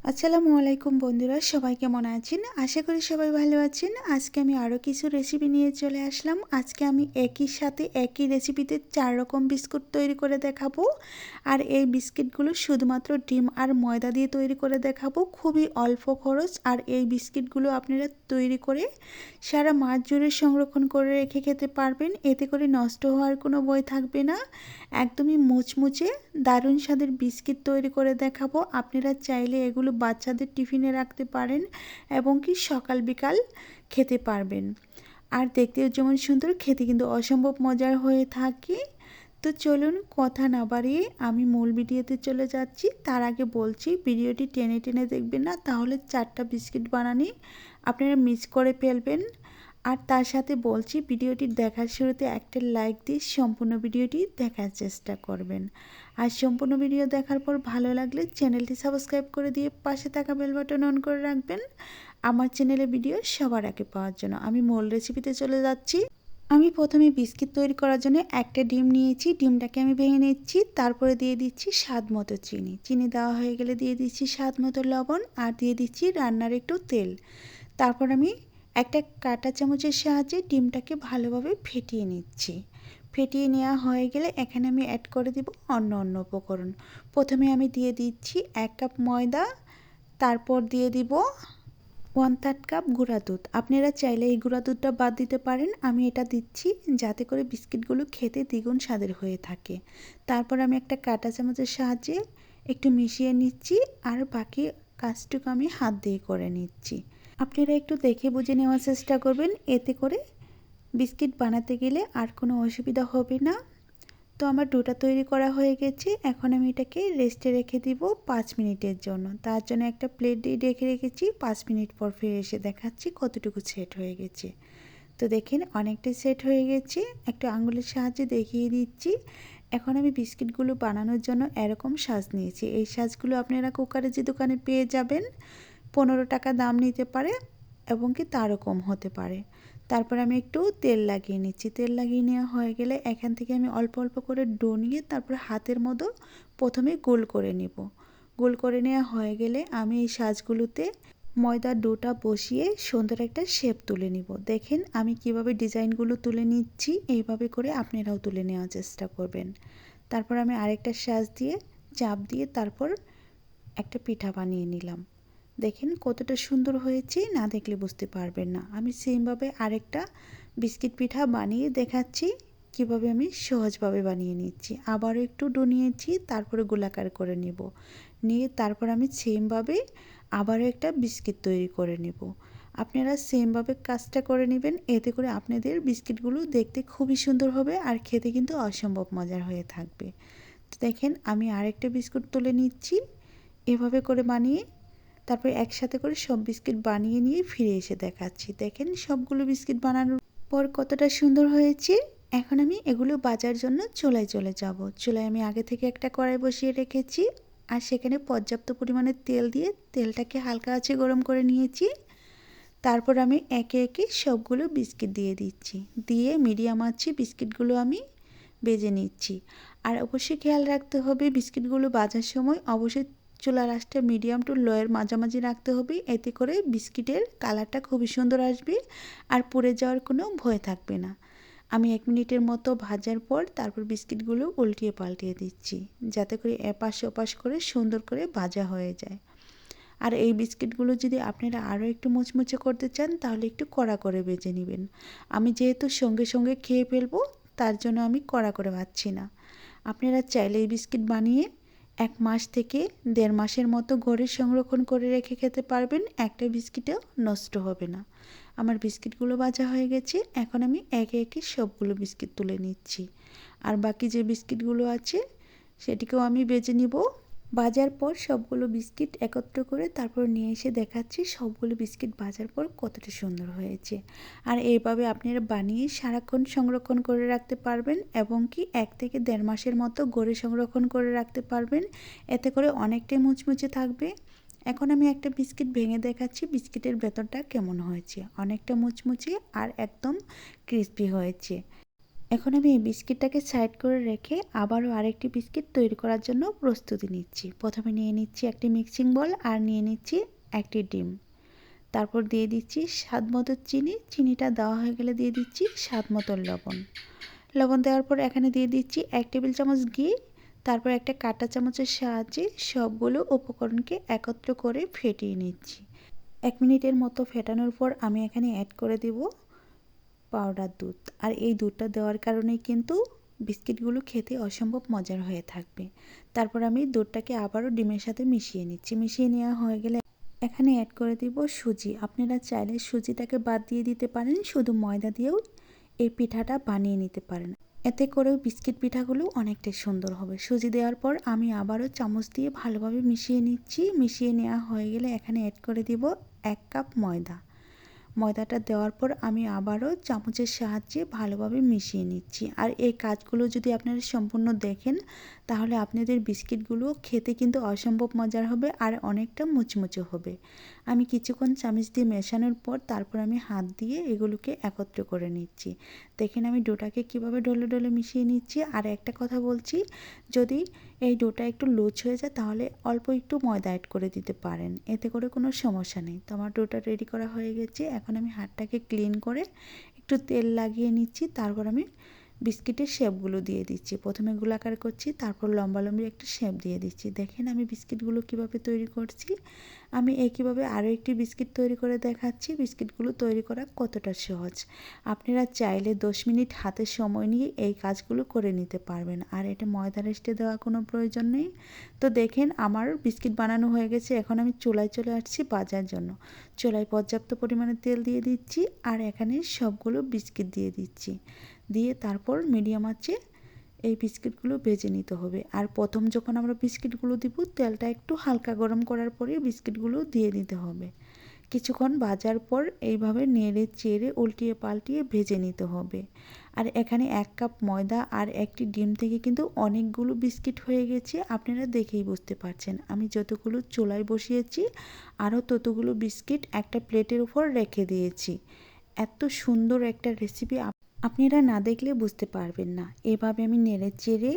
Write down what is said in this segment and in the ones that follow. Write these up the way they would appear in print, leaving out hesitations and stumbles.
আসসালামু আলাইকুম বন্ধুরা, সবাই কেমন আছেন? আশা করি সবাই ভালো আছেন। আজকে আমি আরও কিছু রেসিপি নিয়ে চলে আসলাম। আজকে আমি একই সাথে একই রেসিপিতে 4 রকম বিস্কুট তৈরি করে দেখাবো। আর এই বিস্কিটগুলো শুধুমাত্র ডিম আর ময়দা দিয়ে তৈরি করে দেখাবো। খুবই অল্প খরচ। আর এই বিস্কিটগুলো আপনারা তৈরি করে সারা মাস জুড়ে সংরক্ষণ করে রেখে খেতে পারবেন। এতে করে নষ্ট হওয়ার কোনো ভয় থাকবে না। একদমই মুচমুচে দারুণ স্বাদের বিস্কিট তৈরি করে দেখাবো। আপনারা চাইলে এগুলো বাচ্চাদের টিফিনে রাখতে পারেন এবং কি সকাল বিকাল খেতে পারবেন। আর দেখতেও যেমন সুন্দর, খেতে কিন্তু অসম্ভব মজার হয়ে থাকে। তো চলুন কথা না বাড়িয়ে আমি মূল ভিডিওতে চলে যাচ্ছি। তার আগে বলছি, ভিডিওটি টেনে টেনে দেখবেন না, তাহলে 4টা বিস্কিট বানানি আপনারা মিস করে ফেলবেন। আর তার সাথে বলছি, ভিডিওটি দেখার শুরুতে একটা লাইক দিয়ে সম্পূর্ণ ভিডিওটি দেখার চেষ্টা করবেন। আর সম্পূর্ণ ভিডিও দেখার পর ভালো লাগলে চ্যানেলটি সাবস্ক্রাইব করে দিয়ে পাশে থাকা বেল বাটন অন করে রাখবেন আমার চ্যানেলে ভিডিও সবার আগে পাওয়ার জন্য। আমি মূল রেসিপিতে চলে যাচ্ছি। আমি প্রথমে বিস্কিট তৈরি করার জন্য একটা ডিম নিয়েছি। ডিমটাকে আমি ভেঙে নিচ্ছি। তারপরে দিয়ে দিচ্ছি স্বাদ মতো চিনি। চিনি দেওয়া হয়ে গেলে দিয়ে দিচ্ছি স্বাদ মতো লবণ আর দিয়ে দিচ্ছি রান্নার একটু তেল। তারপর আমি একটা কাঁটা চামচের সাহায্যে ডিমটাকে ভালোভাবে ফেটিয়ে নিচ্ছি। ফেটিয়ে নেওয়া হয়ে গেলে এখানে আমি অ্যাড করে দিব অন্য উপকরণ। প্রথমে আমি দিয়ে দিচ্ছি 1 কাপ ময়দা, তারপর দিয়ে দিব 1/3 কাপ গুঁড়া দুধ। আপনারা চাইলে এই গুঁড়া দুধটা বাদ দিতে পারেন, আমি এটা দিচ্ছি যাতে করে বিস্কিটগুলো খেতে দ্বিগুণ স্বাদের হয়ে থাকে। তারপর আমি একটা কাঁটা চামচের সাহায্যে একটু মিশিয়ে নিচ্ছি আর বাকি কাজটুকু আমি হাত দিয়ে করে নিচ্ছি। আপনারা একটু দেখে বুঝে নেওয়ার চেষ্টা করবেন, এতে করে বিস্কিট বানাতে গেলে আর কোনো অসুবিধা হবে না। তো আমার ডোটা তৈরি করা হয়ে গেছে। এখন আমি এটাকে রেস্টে রেখে দিব 5 মিনিটের জন্য। তার জন্য একটা প্লেট দিয়ে ঢেকে রেখেছি। 5 মিনিট পর ফিরে এসে দেখাচ্ছি কতটুকু সেট হয়ে গেছে। তো দেখেন অনেকটাই সেট হয়ে গেছে। একটু আঙুলের সাহায্যে দেখিয়ে দিচ্ছি। এখন আমি বিস্কিটগুলো বানানোর জন্য এরকম সাজ নিয়েছি। এই সাজগুলো আপনারা কুকারের যে দোকানে পেয়ে যাবেন। 15 টাকা দাম নিতে পারে এবং কি তারও কম হতে পারে। তারপর আমি একটু তেল লাগিয়ে নিচ্ছি। তেল লাগিয়ে নেওয়া হয়ে গেলে এখান থেকে আমি অল্প অল্প করে ডো নিয়ে তারপর হাতের মতো প্রথমে গোল করে নিব। গোল করে নেওয়া হয়ে গেলে আমি এই সাজগুলোতে ময়দার ডোটা বসিয়ে সুন্দর একটা শেপ তুলে নিব। দেখেন আমি কিভাবে ডিজাইনগুলো তুলে নিচ্ছি, এইভাবে করে আপনারাও তুলে নেওয়ার চেষ্টা করবেন। তারপর আমি আরেকটা সাজ দিয়ে চাপ দিয়ে তারপর একটা পিঠা বানিয়ে নিলাম। দেখেন কতটা সুন্দর হয়েছে, না দেখলে বুঝতে পারবেন না। আমি সেমভাবে আরেকটা বিস্কিট পিঠা বানিয়ে দেখাচ্ছি কিভাবে আমি সহজভাবে বানিয়ে নিচ্ছি। আবারও একটু ডো নিয়েছি, তারপরে গোলাকার করে নেব। নিয়ে তারপর আমি সেমভাবে আবারও একটা বিস্কিট তৈরি করে নেব। আপনারা সেমভাবে কাজটা করে নেবেন, এতে করে আপনাদের বিস্কিটগুলো দেখতে খুবই সুন্দর হবে আর খেতে কিন্তু অসম্ভব মজার হয়ে থাকবে। তো দেখেন আমি আরেকটা বিস্কুট তুলে নিচ্ছি। এভাবে করে বানিয়ে তারপর একসাথে করে সব বিস্কিট বানিয়ে নিয়ে ফিরে এসে দেখাচ্ছি। দেখেন সবগুলো বিস্কিট বানানোর পর কতটা সুন্দর হয়েছে। এখন আমি এগুলো বাজার জন্য চুলায় চলে যাব। চুলায় আমি আগে থেকে একটা কড়াই বসিয়ে রেখেছি আর সেখানে পর্যাপ্ত পরিমাণে তেল দিয়ে তেলটাকে হালকা আঁচে গরম করে নিয়েছি। তারপর আমি একে একে সবগুলো বিস্কিট দিয়ে দিচ্ছি। দিয়ে মিডিয়াম আঁচে বিস্কিটগুলো আমি ভেজে নিচ্ছি। আর অবশ্যই খেয়াল রাখতে হবে বিস্কিটগুলো ভাজার সময় অবশ্যই চুলার আঁচটা মিডিয়াম টু লোয়ের মাঝামাঝি রাখতে হবে। এতে করে বিস্কিটের কালারটা খুবই সুন্দর আসবে আর পুড়ে যাওয়ার কোনো ভয় থাকবে না। আমি 1 মিনিটের মতো ভাজার পর তারপর বিস্কিটগুলো উল্টিয়ে পাল্টিয়ে দিচ্ছি, যাতে করে এপাশ ওপাশ করে সুন্দর করে ভাজা হয়ে যায়। আর এই বিস্কিটগুলো যদি আপনারা আরও একটু মুচমুচে করতে চান তাহলে একটু কড়া করে ভেজে নেবেন। আমি যেহেতু সঙ্গে সঙ্গে খেয়ে ফেলবো তার জন্য আমি কড়া করে ভাজছি না। আপনারা চাইলে এই বিস্কিট বানিয়ে 1 মাস থেকে 1.5 মাসের মতো ঘরে সংরক্ষণ করে রেখে খেতে পারবেন। একটা বিস্কিটও নষ্ট হবে না। আমার বিস্কিটগুলো ভাজা হয়ে গেছে। এখন আমি একে একে সবগুলো বিস্কিট তুলে নিচ্ছি। আর বাকি যে বিস্কিটগুলো আছে সেটিকেও আমি ভেজে নিব। ভাজার পর সবগুলো বিস্কিট একত্র করে তারপর নিয়ে এসে দেখাচ্ছি সবগুলো বিস্কিট ভাজার পর কতটা সুন্দর হয়েছে। আর এইভাবে আপনারা বানিয়ে সারাক্ষণ সংরক্ষণ করে রাখতে পারবেন এবং কি 1 থেকে 1.5 মাসের মতো গড়ে সংরক্ষণ করে রাখতে পারবেন। এতে করে অনেকটাই মুচমুচে থাকবে। এখন আমি একটা বিস্কিট ভেঙে দেখাচ্ছি বিস্কিটের ভেতরটা কেমন হয়েছে। অনেকটা মুচমুচে আর একদম ক্রিস্পি হয়েছে। এখন আমি এই বিস্কিটটাকে সাইড করে রেখে আবারও আরেকটি বিস্কিট তৈরি করার জন্য প্রস্তুতি নিচ্ছি। প্রথমে নিয়ে নিচ্ছি একটি মিক্সিং বোল আর নিয়ে নিচ্ছি একটি ডিম। তারপর দিয়ে দিচ্ছি স্বাদ মতো চিনি। চিনিটা দেওয়া হয়ে গেলে দিয়ে দিচ্ছি স্বাদ মতো লবণ। লবণ দেওয়ার পর এখানে দিয়ে দিচ্ছি 1 টেবিল চামচ ঘি। তারপর একটা কাঁটা চামচের সাহায্যে সবগুলো উপকরণকে একত্র করে ফেটিয়ে নিচ্ছি। 1 মিনিটের মতো ফেটানোর পর আমি এখানে অ্যাড করে দেব পাউডার দুধ। আর এই দুধটা দেওয়ার কারণেই কিন্তু বিস্কিটগুলো খেতে অসম্ভব মজার হয়ে থাকবে। তারপর আমি দুধটাকে আবারও ডিমের সাথে মিশিয়ে নিচ্ছি। মিশিয়ে নেওয়া হয়ে গেলে এখানে অ্যাড করে দিব সুজি। আপনারা চাইলে সুজিটাকে বাদ দিয়ে দিতে পারেন, শুধু ময়দা দিয়েও এই পিঠাটা বানিয়ে নিতে পারেন। এতে করেও বিস্কিট পিঠাগুলো অনেকটাই সুন্দর হবে। সুজি দেওয়ার পর আমি আবারও চামচ দিয়ে ভালোভাবে মিশিয়ে নিচ্ছি। মিশিয়ে নেওয়া হয়ে গেলে এখানে অ্যাড করে দিব 1 কাপ ময়দা। ময়দাটা দেওয়ার পর আমি আবারও চামচের সাহায্যে ভালোভাবে মিশিয়ে নিচ্ছি। আর এই কাজগুলো যদি আপনারা সম্পূর্ণ দেখেন তাহলে আপনাদের বিস্কিটগুলো খেতে কিন্তু অসম্ভব মজার হবে আর অনেকটা মুচমুচে হবে। আমি কিছুক্ষণ চামচ দিয়ে মেশানোর পর তারপর আমি হাত দিয়ে এগুলোকে একত্র করে নিচ্ছি। দেখেন আমি ডোটাকে কীভাবে ডলে ডলে মিশিয়ে নিচ্ছি। আর একটা কথা বলছি, যদি এই ডোটা একটু লুজ হয়ে যায় তাহলে অল্প একটু ময়দা অ্যাড করে দিতে পারেন, এতে করে কোনো সমস্যা নেই। তো আমার ডোটা রেডি করা হয়ে গেছে। এখন আমি হাতটাকে ক্লিন করে একটু তেল লাগিয়ে নিচ্ছি। তারপর আমি বিস্কিটের শেপগুলো দিয়ে দিচ্ছি। প্রথমে গোলাকার করছি, তারপর লম্বালম্বি একটা শেপ দিয়ে দিচ্ছি। দেখেন আমি বিস্কিটগুলো কিভাবে তৈরি করছি। আমি একইভাবে আরও একটি বিস্কিট তৈরি করে দেখাচ্ছি। বিস্কিটগুলো তৈরি করা কতটা সহজ। আপনারা চাইলে 10 মিনিট হাতে সময় নিয়ে এই কাজগুলো করে নিতে পারবেন। আর এটা ময়দা রেস্টে দেওয়া কোনো প্রয়োজন নেই। তো দেখেন আমার বিস্কিট বানানো হয়ে গেছে। এখন আমি চুলায় চলে আসছি ভাজার জন্য। চুলায় পর্যাপ্ত পরিমাণে তেল দিয়ে দিচ্ছি আর এখানে সবগুলো বিস্কিট দিয়ে দিচ্ছি। দিয়ে তারপর মিডিয়াম আঁচে এই বিস্কিটগুলো ভেজে নিতে হবে। আর প্রথম যখন আমরা বিস্কিটগুলো দিব তেলটা একটু হালকা গরম করার পরে বিস্কিটগুলো দিয়ে দিতে হবে। কিছুক্ষণ ভাজার পর এইভাবে নেড়ে চেড়ে উল্টিয়ে পাল্টিয়ে ভেজে নিতে হবে। আর এখানে 1 কাপ ময়দা আর একটি ডিম থেকে কিন্তু অনেকগুলো বিস্কিট হয়ে গেছে। আপনারা দেখেই বুঝতে পারছেন। আমি যতগুলো চুলায় বসিয়েছি আরও ততগুলো বিস্কিট একটা প্লেটের উপর রেখে দিয়েছি। এত সুন্দর একটা রেসিপি আপনারা না দেখলে বুঝতে পারবেন না। এভাবে আমি নেড়ে চেড়ে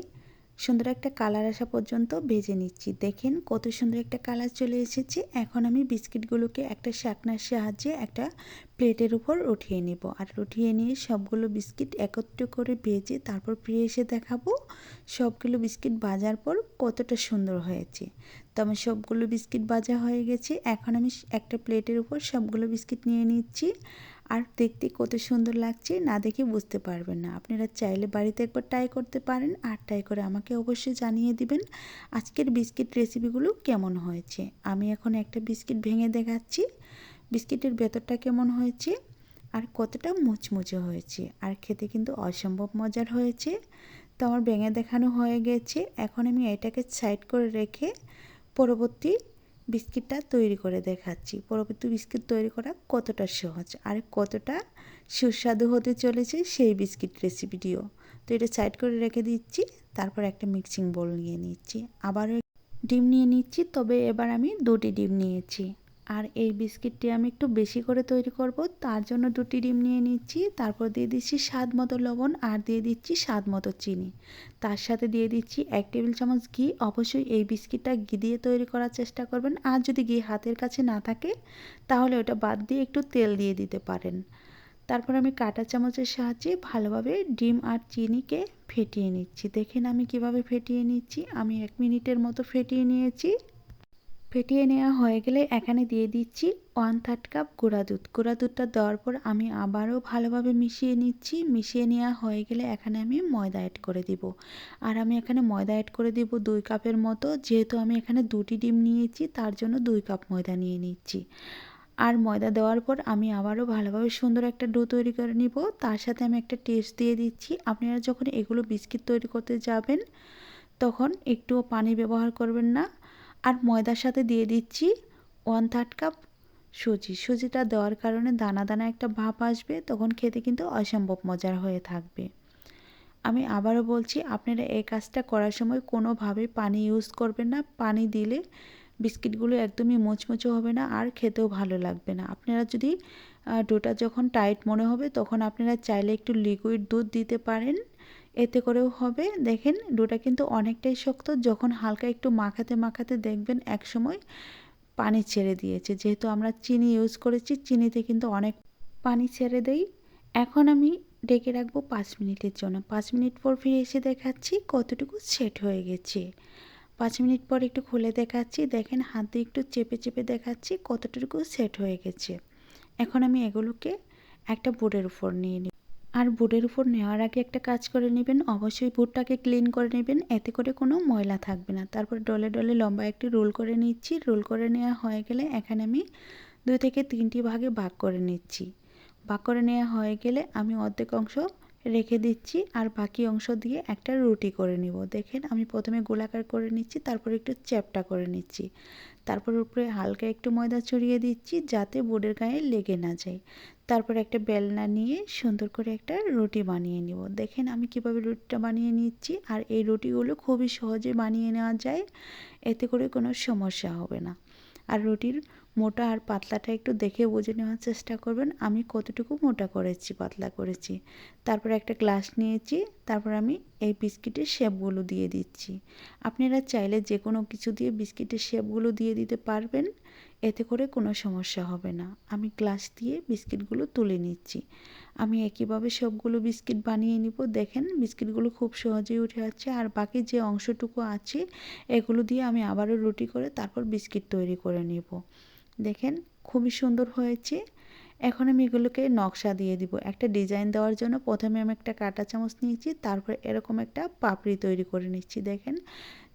সুন্দর একটা কালার আসা পর্যন্ত ভেজে নিচ্ছি। দেখেন কত সুন্দর একটা কালার চলে এসেছে। এখন আমি বিস্কিটগুলোকে একটা শাকনার সাহায্যে একটা প্লেটের উপর উঠিয়ে নেব। আর উঠিয়ে নিয়ে সবগুলো বিস্কিট একত্র করে ভেজে তারপর ফিরে এসে দেখাবো সবগুলো বিস্কিট ভাজার পর কতটা সুন্দর হয়েছে। তো আমার সবগুলো বিস্কিট ভাজা হয়ে গেছে। এখন আমি একটা প্লেটের উপর সবগুলো বিস্কিট নিয়ে নিচ্ছি। আর দেখতে কত সুন্দর লাগছে, না দেখে বুঝতে পারবেন না। আপনারা চাইলে বাড়িতে একবার ট্রাই করতে পারেন আর ট্রাই করে আমাকে অবশ্যই জানিয়ে দিবেন আজকের বিস্কিট রেসিপিগুলো কেমন হয়েছে। আমি এখন একটা বিস্কিট ভেঙে দেখাচ্ছি বিস্কিটের ভেতরটা কেমন হয়েছে আর কতটা মুচমুচে হয়েছে। আর খেতে কিন্তু অসম্ভব মজার হয়েছে। তো আমার ভেঙে দেখানো হয়ে গেছে। এখন আমি এটাকে সাইড করে রেখে পরবর্তী বিস্কিটটা তৈরি করে দেখাচ্ছি। পরবর্তী বিস্কিট তৈরি করা কতটা সহজ আর কতটা সুস্বাদু হতে চলেছে সেই বিস্কিট রেসিপিটিও। তো এটা সাইড করে রেখে দিচ্ছি। তারপর একটা মিক্সিং বোল নিয়ে নিচ্ছি। আবারও ডিম নিয়ে নিচ্ছি, তবে এবার আমি 2টি ডিম নিয়েছি। আর এই বিস্কিটটি আমি একটু বেশি করে তৈরি করব, তার জন্য 2টি ডিম নিয়ে নিচ্ছি। তারপর দিয়ে দিচ্ছি স্বাদ মতো লবণ আর দিয়ে দিচ্ছি স্বাদ মতো চিনি। তার সাথে দিয়ে দিচ্ছি 1 টেবিল চামচ ঘি। অবশ্যই এই বিস্কিটটা ঘি দিয়ে তৈরি করার চেষ্টা করবেন। আর যদি ঘি হাতের কাছে না থাকে তাহলে ওটা বাদ দিয়ে একটু তেল দিয়ে দিতে পারেন। তারপর আমি কাঁটা চামচের সাহায্যে ভালোভাবে ডিম আর চিনিকে ফেটিয়ে নিচ্ছি। দেখেন আমি কিভাবে ফেটিয়ে নিচ্ছি। আমি 1 মিনিটের মতো ফেটিয়ে নিয়েছি। ফেটিয়ে নেওয়া হয়ে গেলে এখানে দিয়ে দিচ্ছি 1/3 কাপ গুঁড়া দুধ। গুঁড়া দুধটা দেওয়ার পর আমি আবারও ভালোভাবে মিশিয়ে নিচ্ছি। মিশিয়ে নেওয়া হয়ে গেলে এখানে আমি ময়দা অ্যাড করে দিব। আর আমি এখানে ময়দা অ্যাড করে দিব 2 কাপের মতো। যেহেতু আমি এখানে 2টি ডিম নিয়েছি তার জন্য 2 কাপ ময়দা নিয়ে নিচ্ছি। আর ময়দা দেওয়ার পর আমি আবারও ভালোভাবে সুন্দর একটা ডো তৈরি করে নিব। তার সাথে আমি একটা টেস্ট দিয়ে দিচ্ছি। আপনারা যখন এগুলো বিস্কিট তৈরি করতে যাবেন তখন একটুও পানি ব্যবহার করবেন না। আর ময়দার সাথে দিয়ে দিচ্ছি 1/3 কাপ সুজি। সুজিটা দেওয়ার কারণে দানা দানা একটা ভাপ আসবে, তখন খেতে কিন্তু অসম্ভব মজার হয়ে থাকবে। আমি আবারও বলছি, আপনারা এই কাজটা করার সময় কোনোভাবে পানি ইউজ করবেন না। পানি দিলে বিস্কিটগুলো একদমই মুচমুচে হবে না আর খেতেও ভালো লাগবে না। আপনারা যদি ডোটা যখন টাইট মনে হবে তখন আপনারা চাইলে একটু লিকুইড দুধ দিতে পারেন, এতে করেও হবে। দেখেন ডোটা কিন্তু অনেকটাই শক্ত, যখন হালকা একটু মাখাতে মাখাতে দেখবেন একসময় পানি ছেড়ে দিয়েছে। যেহেতু আমরা চিনি ইউজ করেছি, চিনিতে কিন্তু অনেক পানি ছেড়ে দেই। এখন আমি ঢেকে রাখবো 5 মিনিটের জন্য। 5 মিনিট পর ফিরে এসে দেখাচ্ছি কতটুকু সেট হয়ে গেছে। 5 মিনিট পর একটু খুলে দেখাচ্ছি, দেখেন হাত দিয়ে একটু চেপে চেপে দেখাচ্ছি কতটুকু সেট হয়ে গেছে। এখন আমি এগুলোকে একটা বোর্ডের উপর নিয়ে নিই। আর বোর্ডের উপর নেওয়ার আগে একটা কাজ করে নেবেন, অবশ্যই বোর্ডটাকে ক্লিন করে নেবেন, এতে করে কোনো ময়লা থাকবে না। তারপর ডলে ডলে লম্বা একটি রোল করে নিচ্ছি। রোল করে নেওয়া হয়ে গেলে এখানে আমি 2 থেকে 3টি ভাগে ভাগ করে নিচ্ছি। ভাগ করে নেওয়া হয়ে গেলে আমি অর্ধেক অংশ রেখে দিচ্ছি আর বাকি অংশ দিয়ে একটা রুটি করে নিব। দেখেন আমি প্রথমে গোলাকার করে নিচ্ছি, তারপর একটু চ্যাপ্টা করে নিচ্ছি। তারপর উপরে হালকা একটু ময়দা ছড়িয়ে দিচ্ছি যাতে বোর্ডের গায়ে লেগে না যায়। তারপর একটা বেলনা নিয়ে সুন্দর করে একটা রুটি বানিয়ে নিব। দেখেন আমি কিভাবে রুটিটা বানিয়ে নিচ্ছি। আর এই রুটিগুলো খুবই সহজে বানিয়ে নেওয়া যায়, এতে করে কোনো সমস্যা হবে না। আর রুটির মোটা আর পাতলাটা একটু দেখে বুঝে নেওয়ার চেষ্টা করবেন আমি কতটুকু মোটা করেছি পাতলা করেছি। তারপর একটা গ্লাস নিয়েছি, তারপর আমি এই বিস্কিটের শেপগুলো দিয়ে দিচ্ছি। আপনারা চাইলে যে কোনো কিছু দিয়ে বিস্কিটের শেপগুলো দিয়ে দিতে পারবেন, এতে করে কোনো সমস্যা হবে না। আমি গ্লাস দিয়ে বিস্কিটগুলো তুলে নিচ্ছি। আমি একইভাবে সবগুলো বিস্কিট বানিয়ে নিব। দেখেন বিস্কিটগুলো খুব সহজেই উঠে যাচ্ছে। আর বাকি যে অংশটুকু আছে এগুলো দিয়ে আমি আবারও রুটি করে তারপর বিস্কিট তৈরি করে নেব। দেখেন খুবই সুন্দর হয়েছে। এখন আমি এগুলোকে নকশা দিয়ে দিব। একটা ডিজাইন দেওয়ার জন্য প্রথমে আমি একটা কাঁটা চামচ নিয়েছি, তারপর এরকম একটা পাপড়ি তৈরি করে নিচ্ছি। দেখেন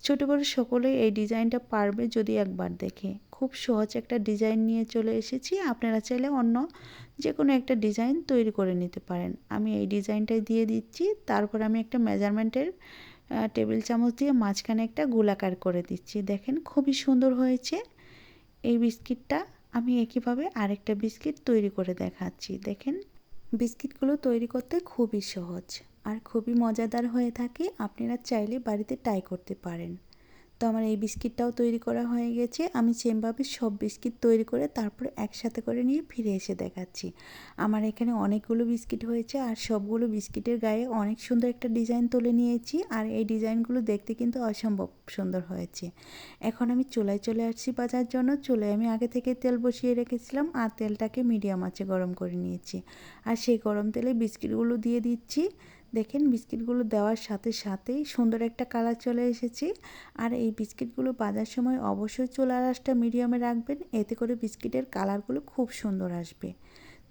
ছোট বড় সকলেই এই ডিজাইনটা পারবে যদি একবার দেখে। খুব সহজ একটা ডিজাইন নিয়ে চলে এসেছি। আপনারা চাইলে অন্য যে কোনো একটা ডিজাইন তৈরি করে নিতে পারেন। আমি এই ডিজাইনটাই দিয়ে দিচ্ছি। তারপর আমি একটা মেজারমেন্টের টেবিল চামচ দিয়ে মাঝখানে একটা গোলাকার করে দিচ্ছি। দেখেন খুবই সুন্দর হয়েছে এই বিস্কিটটা। আমি একইভাবে আরেকটা বিস্কিট তৈরি করে দেখাচ্ছি। দেখেন বিস্কিটগুলো তৈরি করতে খুবই সহজ আর খুবই মজাদার হয়ে থাকে। আপনারা চাইলে বাড়িতে ট্রাই করতে পারেন। তো আমার এই বিস্কিটটাও তৈরি করা হয়ে গেছে। আমি সেমভাবে সব বিস্কিট তৈরি করে তারপর একসাথে করে নিয়ে ফিরে এসে দেখাচ্ছি। আমার এখানে অনেকগুলো বিস্কিট হয়েছে আর সবগুলো বিস্কিটের গায়ে অনেক সুন্দর একটা ডিজাইন তুলে নিয়েছি। আর এই ডিজাইনগুলো দেখতে কিন্তু অসম্ভব সুন্দর হয়েছে। এখন আমি চুলায় চলে আসছি বাজার জন্য। চুলায় আমি আগে থেকে তেল বসিয়ে রেখেছিলাম আর তেলটাকে মিডিয়াম আঁচে গরম করে নিয়েছি। আর সেই গরম তেলে বিস্কিটগুলো দিয়ে দিচ্ছি। দেখেন বিস্কিটগুলো দেওয়ার সাথে সাথেই সুন্দর একটা কালার চলে এসেছে। আর এই বিস্কিটগুলো ভাজার সময় অবশ্যই চুলার আঁচটা মিডিয়ামে রাখবেন, এতে করে বিস্কিটের কালারগুলো খুব সুন্দর আসবে।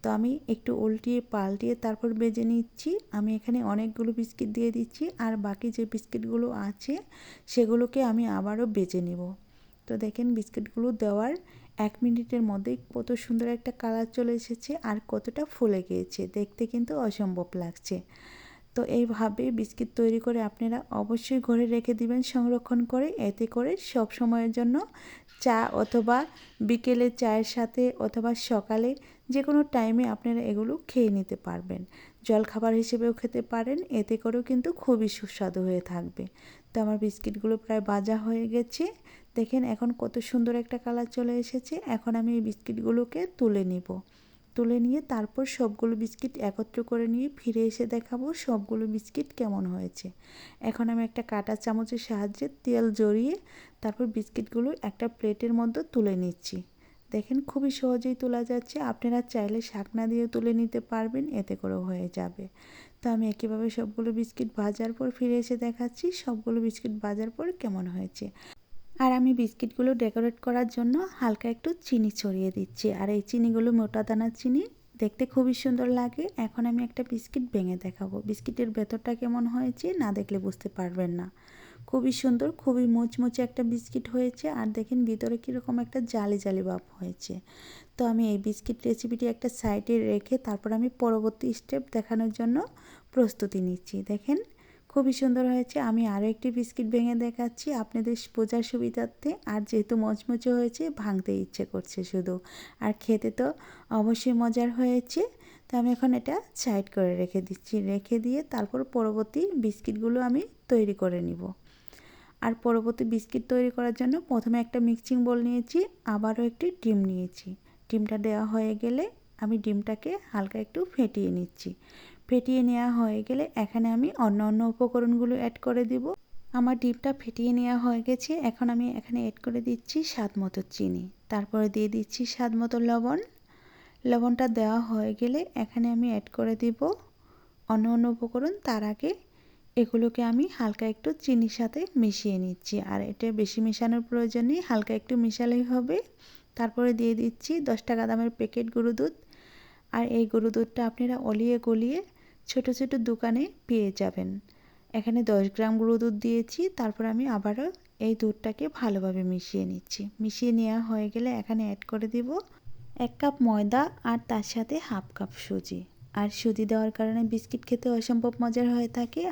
তো আমি একটু উল্টিয়ে পাল্টিয়ে তারপর ভেজে নিচ্ছি। আমি এখানে অনেকগুলো বিস্কিট দিয়ে দিচ্ছি আর বাকি যে বিস্কিটগুলো আছে সেগুলোকে আমি আবারও ভেজে নেব। তো দেখেন বিস্কিটগুলো দেওয়ার 1 মিনিটের মধ্যেই কত সুন্দর একটা কালার চলে এসেছে আর কতটা ফুলে গিয়েছে, দেখতে কিন্তু অসম্ভব লাগছে। তো এইভাবে বিস্কিট তৈরি করে আপনারা অবশ্যই ঘরে রেখে দিবেন সংরক্ষণ করে, এতে করে সব সময়ের জন্য চা অথবা বিকেলে চায়ের সাথে অথবা সকালে যে কোনো টাইমে আপনারা এগুলো খেয়ে নিতে পারবেন। জলখাবার হিসেবেও খেতে পারেন, এতে করেও কিন্তু খুবই সুস্বাদু হয়ে থাকবে। তো আমার বিস্কিটগুলো প্রায় ভাজা হয়ে গেছে। দেখেন এখন কত সুন্দর একটা কালার চলে এসেছে। এখন আমি এই বিস্কিটগুলোকে তুলে নিব। তুলে নিয়ে তারপর সবগুলো বিস্কিট একত্র করে নিয়ে ফিরে এসে দেখাবো সবগুলো বিস্কিট কেমন হয়েছে। এখন আমি একটা কাঁটা চামচের সাহায্যে তেল জড়িয়ে তারপর বিস্কিটগুলো একটা প্লেটের মধ্যে তুলে নিচ্ছি। দেখেন খুবই সহজেই তোলা যাচ্ছে। আপনারা চাইলে শাকনা দিয়ে তুলে নিতে পারবেন, এতে করেও হয়ে যাবে। তো আমি একইভাবে সবগুলো বিস্কিট ভাজার পর ফিরে এসে দেখাচ্ছি সবগুলো বিস্কিট ভাজার পর কেমন হয়েছে। আর আমি বিস্কিটগুলো ডেকোরেট করার জন্য হালকা একটু চিনি ছড়িয়ে দিচ্ছি। আর এই চিনিগুলো মোটা দানার চিনি, দেখতে খুবই সুন্দর লাগে। এখন আমি একটা বিস্কিট ভেঙে দেখাবো বিস্কিটের ভেতরটা কেমন হয়েছে, না দেখলে বুঝতে পারবেন না। খুবই সুন্দর, খুবই মুচমুচে একটা বিস্কিট হয়েছে। আর দেখেন ভিতরে কীরকম একটা জালি জালি ভাব হয়েছে। তো আমি এই বিস্কিট রেসিপিটি একটা সাইডে রেখে তারপর আমি পরবর্তী স্টেপ দেখানোর জন্য প্রস্তুতি নিচ্ছি। দেখেন খুবই সুন্দর হয়েছে। আমি আরও একটি বিস্কিট ভেঙে দেখাচ্ছি আপনাদের বোঝার সুবিধার্থে। আর যেহেতু মচমচে হয়েছে ভাঙতে ইচ্ছে করছে শুধু, আর খেতে তো অবশ্যই মজার হয়েছে। তো আমি এখন এটা সাইড করে রেখে দিচ্ছি। রেখে দিয়ে তারপর পরবর্তী বিস্কিটগুলো আমি তৈরি করে নিব। আর পরবর্তী বিস্কিট তৈরি করার জন্য প্রথমে একটা মিক্সিং বোল নিয়েছি, আবারও একটি ডিম নিয়েছি। ডিমটা দেওয়া হয়ে গেলে আমি ডিমটাকে হালকা একটু ফেটিয়ে নিচ্ছি। ফেটিয়ে নেওয়া হয়ে গেলে এখানে আমি অন্য উপকরণগুলো অ্যাড করে দিব। আমার ডিমটা ফেটিয়ে নেওয়া হয়ে গেছে। এখন আমি এখানে অ্যাড করে দিচ্ছি স্বাদ মতো চিনি, তারপরে দিয়ে দিচ্ছি স্বাদ মতো লবণ। লবণটা দেওয়া হয়ে গেলে এখানে আমি অ্যাড করে দিব অন্য উপকরণ। তার আগে এগুলোকে আমি হালকা একটু চিনির সাথে মিশিয়ে নিচ্ছি, আর এটা বেশি মেশানোর প্রয়োজন নেই, হালকা একটু মেশালেই হবে। তারপরে দিয়ে দিচ্ছি 10 টাকা দামের প্যাকেট গরুর দুধ। আর এই গরুর দুধটা আপনারা অলিয়ে গলিয়ে ছোট ছোট দোকানে পেয়ে যাবেন। এখানে 10 গ্রাম গরুর দুধ দিয়েছি। তারপর আমি আবারও এই দুধটাকে ভালোভাবে মিশিয়ে নিচ্ছি। মিশিয়ে নেওয়া হয়ে গেলে এখানে অ্যাড করে দিব 1 কাপ ময়দা আর তার সাথে হাফ কাপ সুজি। আর সুজি দেওয়ার কারণে বিস্কিট খেতে অসম্ভব মজার হয়ে থাকে।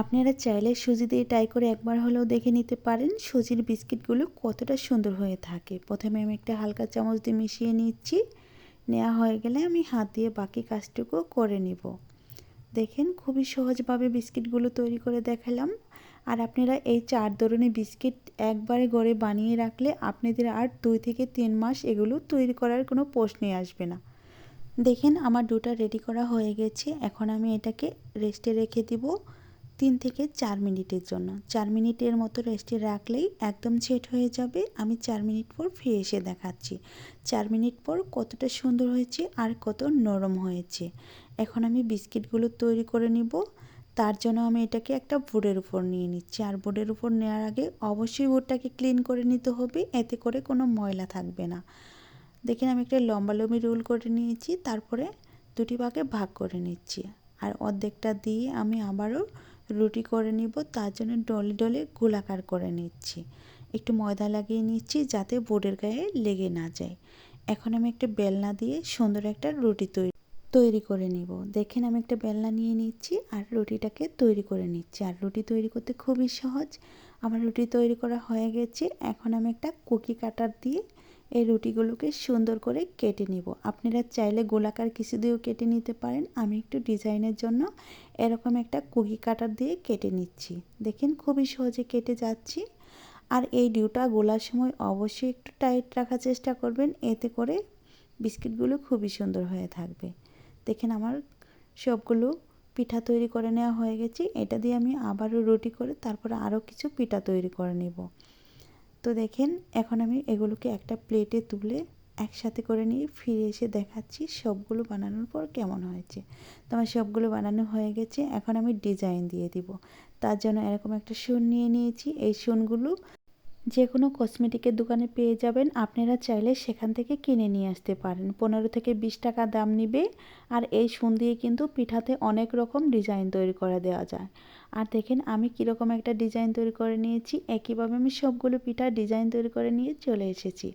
আপনারা চাইলে সুজি দিয়ে ট্রাই করে একবার হলেও দেখে নিতে পারেন সুজির বিস্কিটগুলো কতটা সুন্দর হয়ে থাকে। প্রথমে আমি একটা হালকা চামচ দিয়ে মিশিয়ে নিচ্ছি। নেওয়া হয়ে গেলে আমি হাত দিয়ে বাকি কাজটুকু করে নিব। দেখেন খুবই সহজভাবে বিস্কিটগুলো তৈরি করে দেখালাম। আর আপনারা এই 4 ধরনের বিস্কিট একবারে ঘরে বানিয়ে রাখলে আপনাদের আর 2 থেকে 3 মাস এগুলো তৈরি করার কোনো প্রশ্নই আসবে না। দেখেন আমার ডোটা রেডি করা হয়ে গেছে। এখন আমি এটাকে রেস্টে রেখে দিব 3 থেকে 4 মিনিটের জন্য। 4 মিনিটের মতো রেস্টে রাখলেই একদম সেট হয়ে যাবে। আমি 4 মিনিট পর ফিরে এসে দেখাচ্ছি 4 মিনিট পর কতটা সুন্দর হয়েছে আর কত নরম হয়েছে। এখন আমি বিস্কিটগুলো তৈরি করে নিব। তার জন্য আমি এটাকে একটা বোর্ডের উপর নিয়ে নিচ্ছি। আর বোর্ডের উপর নেওয়ার আগে অবশ্যই বোর্ডটাকে ক্লিন করে নিতে হবে, এতে করে কোনো ময়লা থাকবে না। দেখেন আমি একটা লম্বালম্বি রোল করে নিয়েছি, তারপরে দুটি ভাগে ভাগ করে নিচ্ছি। আর অর্ধেকটা দিয়ে আমি আবারও রুটি করে নিব। তার জন্য ডলে ডলে গোলাকার করে নিচ্ছি। একটু ময়দা লাগিয়ে নিচ্ছি যাতে বোর্ডের গায়ে লেগে না যায়। এখন আমি একটা বেলনা দিয়ে সুন্দর একটা রুটি তৈরি করে নিব। দেখেন আমি একটা বেলনা নিয়ে নিচ্ছি আর রুটিটাকে তৈরি করে নিচ্ছি। আর রুটি তৈরি করতে খুবই সহজ। আমার রুটি তৈরি করা হয়ে গেছে। এখন আমি একটা কুকি কাটার দিয়ে এই রুটিগুলোকে সুন্দর করে কেটে নিব। আপনারা চাইলে গোলাকার কিছু দিয়েও কেটে নিতে পারেন। আমি একটু ডিজাইনের জন্য এরকম একটা কুকি কাটার দিয়ে কেটে নিচ্ছি। দেখেন খুবই সহজে কেটে যাচ্ছি। আর এই ডিউটা গোলার সময় অবশ্যই একটু টাইট রাখার চেষ্টা করবেন, এতে করে বিস্কিটগুলো খুবই সুন্দর হয়ে থাকবে। দেখেন আমার সবগুলো পিঠা তৈরি করে নেওয়া হয়ে গেছে। এটা দিয়ে আমি আবারও রুটি করে তারপরে আরও কিছু পিঠা তৈরি করে নেব। তো দেখেন এখন আমি এগুলোকে একটা প্লেটে তুলে একসাথে করে নিয়ে ফিরে এসে দেখাচ্ছি সবগুলো বানানোর পর কেমন হয়েছে। তো আমার সবগুলো বানানো হয়ে গেছে। এখন আমি ডিজাইন দিয়ে দিব। তার জন্য এরকম একটা শূন নিয়ে নিয়েছি। এই শূনগুলো যে কোনো কসমেটিকের দোকানে পেয়ে যাবেন। আপনারা চাইলে সেখান থেকে কিনে নিয়ে আসতে পারেন। 15 থেকে 20 টাকা দাম নিবে। আর এই শূন দিয়ে কিন্তু পিঠাতে অনেক রকম ডিজাইন তৈরি করে দেওয়া যায়। আর দেখেন আমি কীরকম একটা ডিজাইন তৈরি করে নিয়েছি। একইভাবে আমি সবগুলো পিঠা ডিজাইন তৈরি করে নিয়ে চলে এসেছি।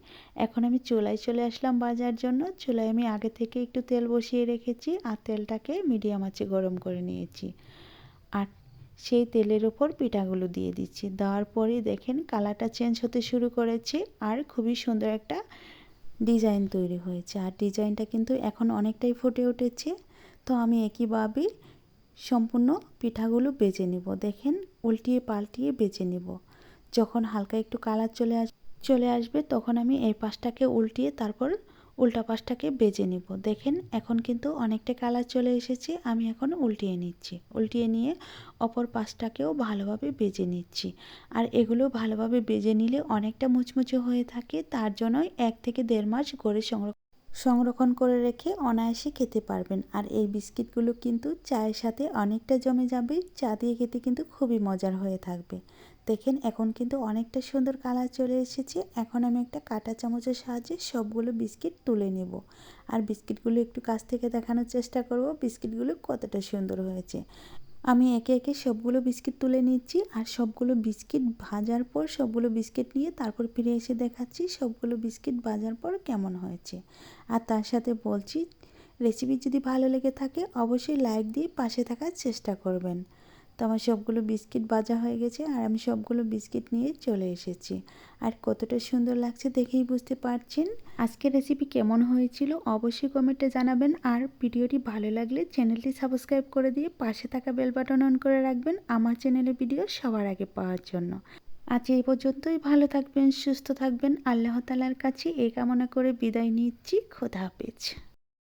এখন আমি চুলায় চলে আসলাম ভাজার জন্য। চুলায় আমি আগে থেকে একটু তেল বসিয়ে রেখেছি আর তেলটাকে মিডিয়াম আঁচে গরম করে নিয়েছি। আর সেই তেলের ওপর পিঠাগুলো দিয়ে দিচ্ছি। দেওয়ার পরেই দেখেন কালারটা চেঞ্জ হতে শুরু করেছে আর খুবই সুন্দর একটা ডিজাইন তৈরি হয়েছে। আর ডিজাইনটা কিন্তু এখন অনেকটাই ফুটে উঠেছে। তো আমি একইভাবে সম্পূর্ণ পিঠাগুলো বেজে নিব। দেখেন উল্টিয়ে পাল্টিয়ে বেজে নিব। যখন হালকা একটু কালার চলে আসবে তখন আমি এই পাশটাকে উল্টিয়ে তারপর উল্টা পাশটাকে বেজে নিব। দেখেন এখন কিন্তু অনেকটা কালার চলে এসেছে। আমি এখন উল্টিয়ে নিচ্ছি। উল্টিয়ে নিয়ে অপর পাশটাকেও ভালোভাবে বেজে নিচ্ছি। আর এগুলো ভালোভাবে বেজে নিলে অনেকটা মুচমুচে হয়ে থাকে। তার জন্যই 1 থেকে 1.5 মাস করে সংরক্ষণ করে রেখে অনায়াসে খেতে পারবেন। আর এই বিস্কিটগুলো কিন্তু চায়ের সাথে অনেকটা জমে যাবে। চা দিয়ে খেতে কিন্তু খুবই মজার হয়ে থাকবে। দেখেন এখন কিন্তু অনেকটা সুন্দর কালার চলে এসেছে। এখন আমি একটা কাঁটা চামচের সাহায্যে সবগুলো বিস্কিট তুলে নেব। আর বিস্কিটগুলো একটু কাছ থেকে দেখানোর চেষ্টা করব বিস্কিটগুলো কতটা সুন্দর হয়েছে। আমি একে একে সবগুলো বিস্কিট তুলে নিচ্ছি। আর সবগুলো বিস্কিট ভাজার পর সবগুলো বিস্কিট নিয়ে তারপর ফিরে এসে দেখাচ্ছি সবগুলো বিস্কিট ভাজার পর কেমন হয়েছে। আর তার সাথে বলছি রেসিপি যদি ভালো লেগে থাকে অবশ্যই লাইক দিয়ে পাশে থাকার চেষ্টা করবেন। তো আমার সবগুলো বিস্কিট ভাজা হয়ে গেছে আর আমি সবগুলো বিস্কিট নিয়ে চলে এসেছি। আর কতটা সুন্দর লাগছে দেখেই বুঝতে পারছেন। আজকের রেসিপি কেমন হয়েছিল অবশ্যই কমেন্টে জানাবেন। আর ভিডিওটি ভালো লাগলে চ্যানেলটি সাবস্ক্রাইব করে দিয়ে পাশে থাকা বেল বাটন অন করে রাখবেন আমার চ্যানেলের ভিডিও সবার আগে পাওয়ার জন্য। আজ এই পর্যন্তই। ভালো থাকবেন, সুস্থ থাকবেন। আল্লাহ তাআলার কাছে এই কামনা করে বিদায় নিচ্ছি। খোদা হাফেজ।